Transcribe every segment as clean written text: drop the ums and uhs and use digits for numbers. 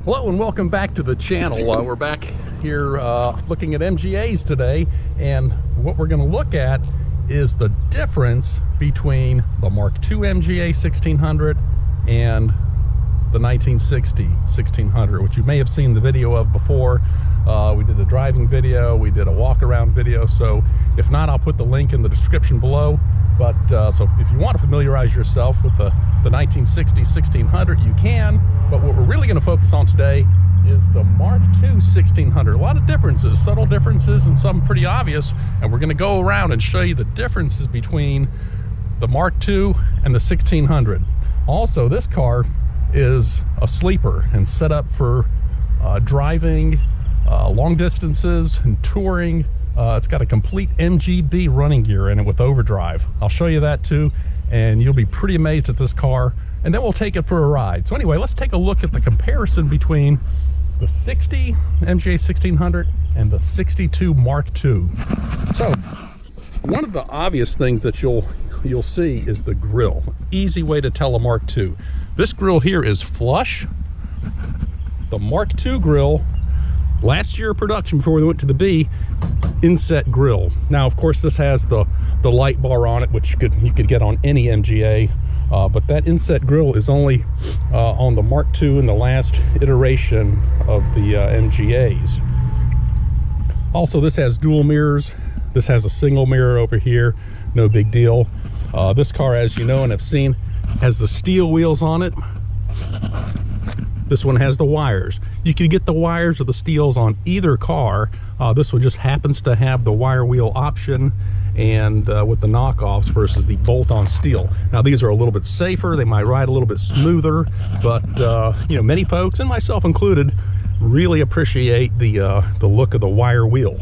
Hello and welcome back to the channel. We're back here looking at MGAs today, and what we're going to look at is the difference between the Mark II MGA 1600 and the 1960 1600, which you may have seen the video of before. We did a driving video, we did a walk around video, so if not, I'll put the link in the description below. But so if you want to familiarize yourself with the 1960 1600, you can. But what we're really going to focus on today is the Mark II 1600. A lot of differences, subtle differences, and some pretty obvious. And we're going to go around and show you the differences between the Mark II and the 1600. Also, this car is a sleeper and set up for driving long distances and touring. It's got a complete MGB running gear in it with overdrive. I'll show you that too, and you'll be pretty amazed at this car, and then we'll take it for a ride. So anyway, let's take a look at the comparison between the 60 MGA 1600 and the 62 Mark II. So one of the obvious things that you'll see is the grille. Easy way to tell a Mark II. This grille here is flush. The Mark II grille, last year of production before we went to the B, inset grille. Now, of course, this has the light bar on it, which you could get on any MGA, but that inset grille is only on the Mark II in the last iteration of the MGAs. Also, this has dual mirrors. This has a single mirror over here, no big deal. This car, as you know and have seen, has the steel wheels on it. This one has the wires. You can get the wires or the steels on either car. This one just happens to have the wire wheel option, and with the knockoffs versus the bolt-on steel. Now, these are a little bit safer. They might ride a little bit smoother, but you know, many folks, and myself included, really appreciate the look of the wire wheel.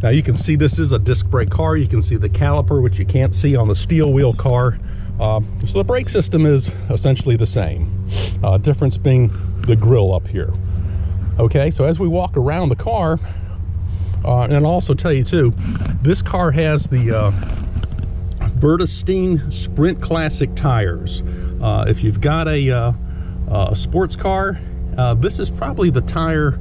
Now, you can see this is a disc brake car. You can see the caliper, which you can't see on the steel wheel car. So the brake system is essentially the same. Difference being the grille up here. Okay, so as we walk around the car, and I'll also tell you too, this car has the Vredestein Sprint Classic tires. If you've got a sports car, this is probably the tire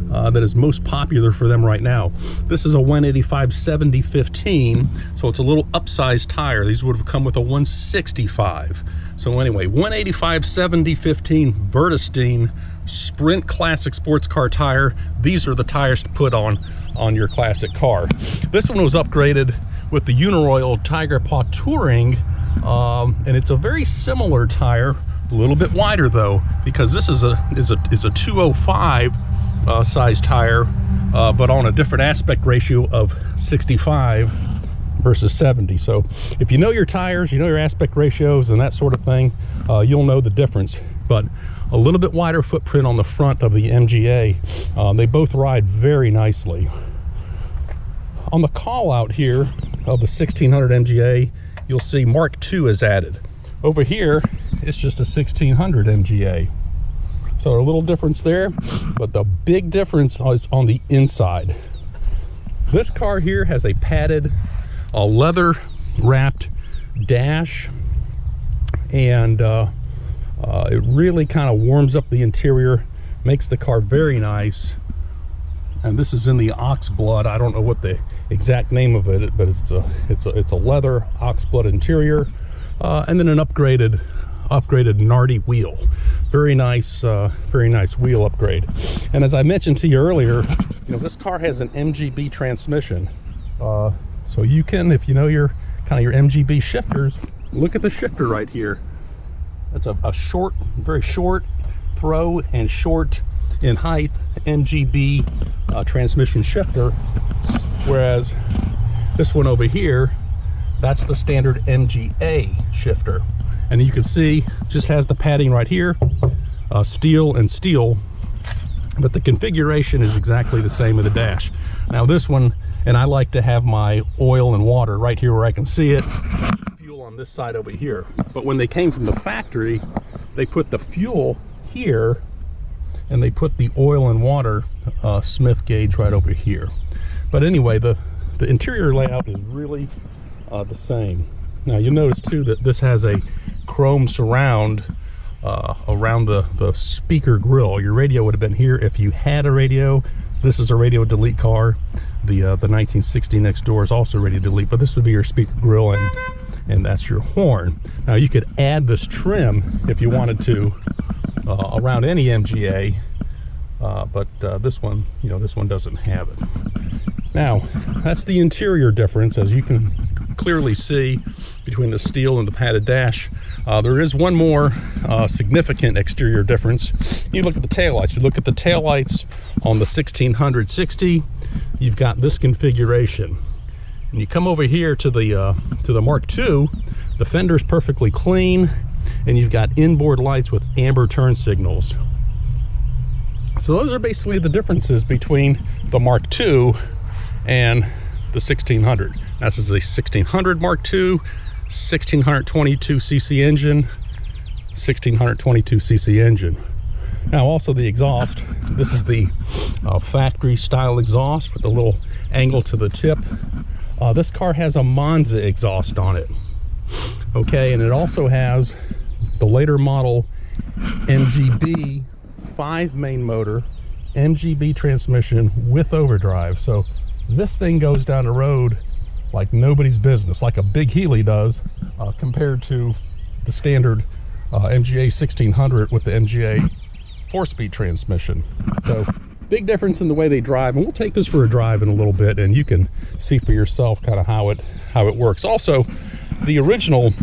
that is most popular for them right now. This is a 185/70/15, so it's a little upsized tire. These would have come with a 165. So anyway, 185/70/15 Vredestein Sprint Classic sports car tire. These are the tires to put on your classic car. This one was upgraded with the Uniroyal Tiger Paw Touring, and it's a very similar tire, a little bit wider though, because this is a 205 size tire, but on a different aspect ratio of 65 versus 70. So if you know your tires, you know your aspect ratios and that sort of thing, you'll know the difference. But a little bit wider footprint on the front of the MGA. They both ride very nicely. On the call out here of the 1600 MGA, you'll see Mark II is added. Over here, it's just a 1600 MGA. So a little difference there, but the big difference is on the inside. This car here has a padded, leather wrapped dash, and it really kind of warms up the interior, makes the car very nice. And this is in the ox blood. I don't know what the exact name of it, but it's a leather ox blood interior, and then an upgraded Nardi wheel. Very nice wheel upgrade. And as I mentioned to you earlier, you know, this car has an MGB transmission, so you can, if you know your MGB shifters, look at the shifter right here. It's a short, very short throw and short in height MGB transmission shifter, whereas this one over here, that's the standard MGA shifter. And you can see, just has the padding right here, steel and steel, but the configuration is exactly the same in the dash. Now this one, and I like to have my oil and water right here where I can see it, fuel on this side over here. But when they came from the factory, they put the fuel here, and they put the oil and water Smith gauge right over here. But anyway, the interior layout is really the same. Now you'll notice too that this has a chrome surround around the speaker grill. Your radio would have been here if you had a radio. This is a radio delete car. The 1960 next door is also radio delete, but this would be your speaker grill, and that's your horn. Now you could add this trim if you wanted to around any MGA, but this one, this one doesn't have it. Now that's the interior difference, as you can clearly see between the steel and the padded dash. There is one more significant exterior difference. You look at the taillights. You look at the taillights on the 1660. You've got this configuration, and you come over here to the Mark II. The fender's perfectly clean, and you've got inboard lights with amber turn signals. So those are basically the differences between the Mark II and the 1600. This is a 1600 Mark II, 1622cc engine, 1622cc engine. Now also the exhaust. This is the factory style exhaust with a little angle to the tip. This car has a Monza exhaust on it. Okay, and it also has the later model MGB 5-main motor, MGB transmission with overdrive. So this thing goes down the road like nobody's business, like a big Healy does, compared to the standard MGA 1600 with the MGA 4-speed transmission. So big difference in the way they drive, and we'll take this for a drive in a little bit, and you can see for yourself kind of how it works. Also, the original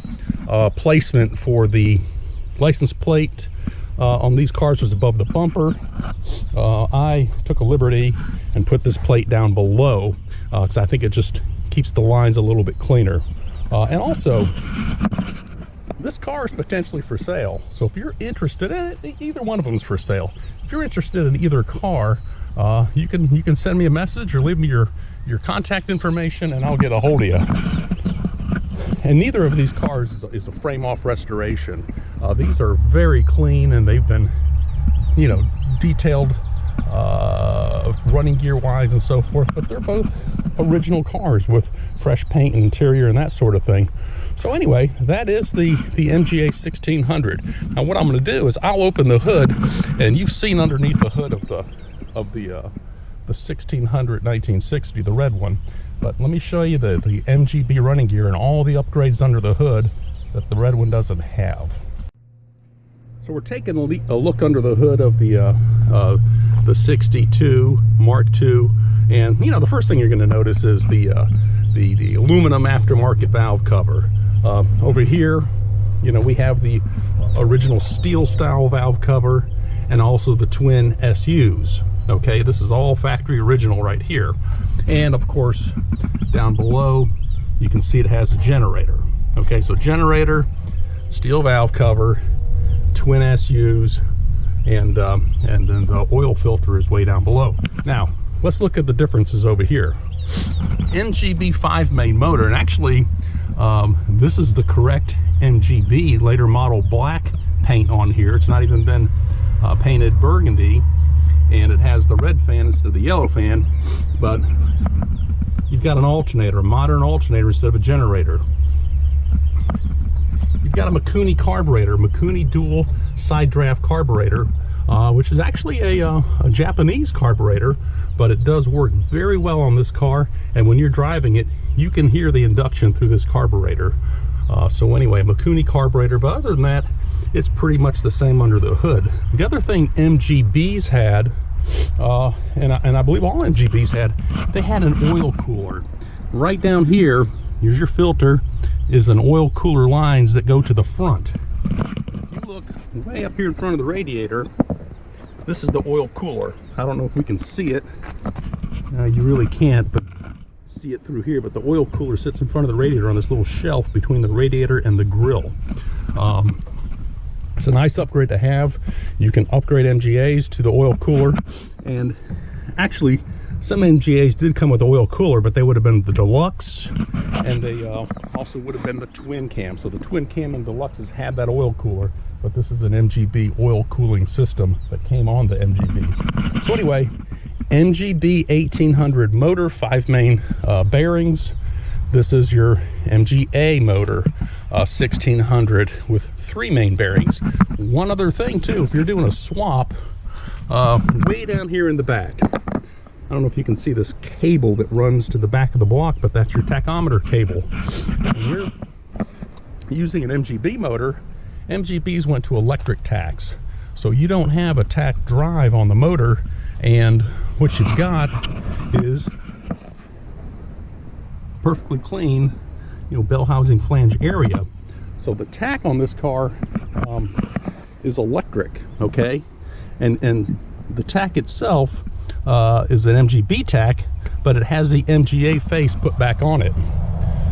placement for the license plate on these cars was above the bumper. I took a liberty and put this plate down below because I think it just keeps the lines a little bit cleaner. And also, this car is potentially for sale. So if you're interested in it, either one of them is for sale. If you're interested in either car, you can send me a message or leave me your contact information, and I'll get a hold of you. And neither of these cars is a frame-off restoration. These are very clean, and they've been, detailed running gear-wise and so forth, but they're both original cars with fresh paint and interior and that sort of thing. So anyway, that is the MGA 1600. Now what I'm going to do is I'll open the hood, and you've seen underneath the hood of the 1600 1960, the red one. But let me show you the MGB running gear and all the upgrades under the hood that the red one doesn't have. So we're taking a look under the hood of the 62 Mark II, and the first thing you're going to notice is the aluminum aftermarket valve cover. Over here, we have the original steel style valve cover and also the twin SUs. Okay, this is all factory original right here. And of course, down below, you can see it has a generator. Okay, so generator, steel valve cover, twin SUs, and then the oil filter is way down below. Now, let's look at the differences over here. MGB 5-main motor, and actually, this is the correct MGB later model black paint on here. It's not even been painted burgundy, and it has the red fan instead of the yellow fan, but you've got an alternator, a modern alternator instead of a generator. You've got a MKII carburetor, MKII dual side draft carburetor, which is actually a Japanese carburetor, but it does work very well on this car, and when you're driving it, you can hear the induction through this carburetor. So anyway, MKII carburetor, but other than that, it's pretty much the same under the hood. The other thing MGBs had, and I believe all MGBs had, they had an oil cooler. Right down here, here's your filter, is an oil cooler lines that go to the front. If you look way up here in front of the radiator, this is the oil cooler. I don't know if we can see it. You really can't, but see it through here, but the oil cooler sits in front of the radiator on this little shelf between the radiator and the grill. It's a nice upgrade to have. You can upgrade MGAs to the oil cooler, and actually some MGAs did come with the oil cooler, but they would have been the deluxe, and they also would have been the twin cam. So the twin cam and deluxes had that oil cooler, but this is an MGB oil cooling system that came on the MGBs. So anyway, MGB 1800 motor, 5-main bearings. This is your MGA motor. 1600 with 3 main bearings. One other thing too, if you're doing a swap, way down here in the back, I don't know if you can see this cable that runs to the back of the block, but that's your tachometer cable. When you're using an MGB motor, MGBs went to electric tachs, so you don't have a tach drive on the motor, and what you've got is perfectly clean, bell housing flange area. So the tach on this car is electric, okay, and the tach itself is an MGB tach, but it has the MGA face put back on it.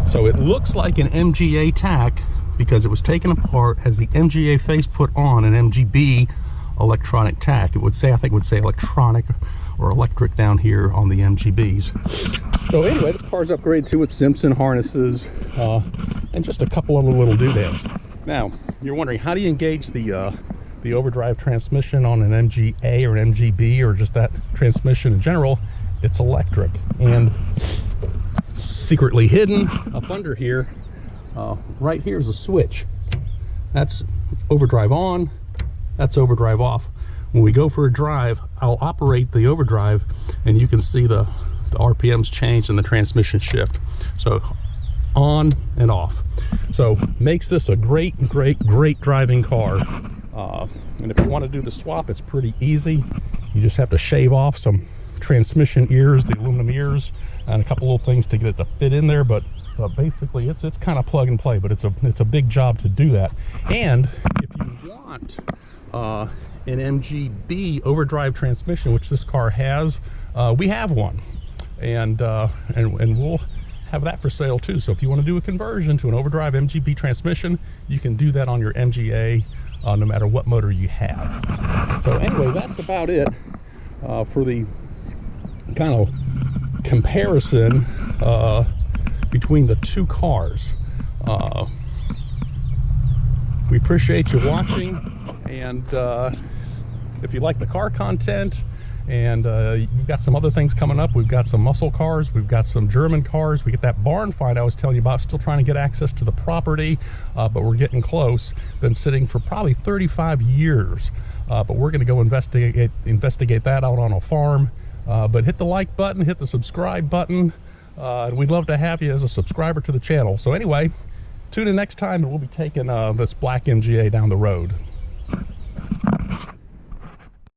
So it looks like an MGA tach because it was taken apart, has the MGA face put on an MGB electronic tach. It would say, I think it would say electronic or electric down here on the MGBs. So anyway, this car's upgraded to its Simpson harnesses and just a couple other little doodads. Now, you're wondering, how do you engage the overdrive transmission on an MGA or an MGB or just that transmission in general? It's electric, and secretly hidden up under here, right here is a switch. That's overdrive on, that's overdrive off. When we go for a drive, I'll operate the overdrive and you can see the RPMs change and the transmission shift. So on and off. So makes this a great driving car. And if you want to do the swap, it's pretty easy. You just have to shave off some transmission ears, the aluminum ears, and a couple little things to get it to fit in there. But basically, it's kind of plug and play. But it's a big job to do that. And if you want an MGB overdrive transmission, which this car has, we have one, and we'll have that for sale too. So if you want to do a conversion to an overdrive MGB transmission, you can do that on your MGA. No matter what motor you have. So anyway, that's about it for the kind of comparison between the two cars. We appreciate you watching, and if you like the car content, and you've got some other things coming up. We've got some muscle cars, we've got some German cars, we get that barn find I was telling you about. Still trying to get access to the property, but we're getting close. Been sitting for probably 35 years, but we're going to go investigate that out on a farm. But hit the like button, hit the subscribe button, and we'd love to have you as a subscriber to the channel. So anyway, tune in next time, and we'll be taking this black MGA down the road.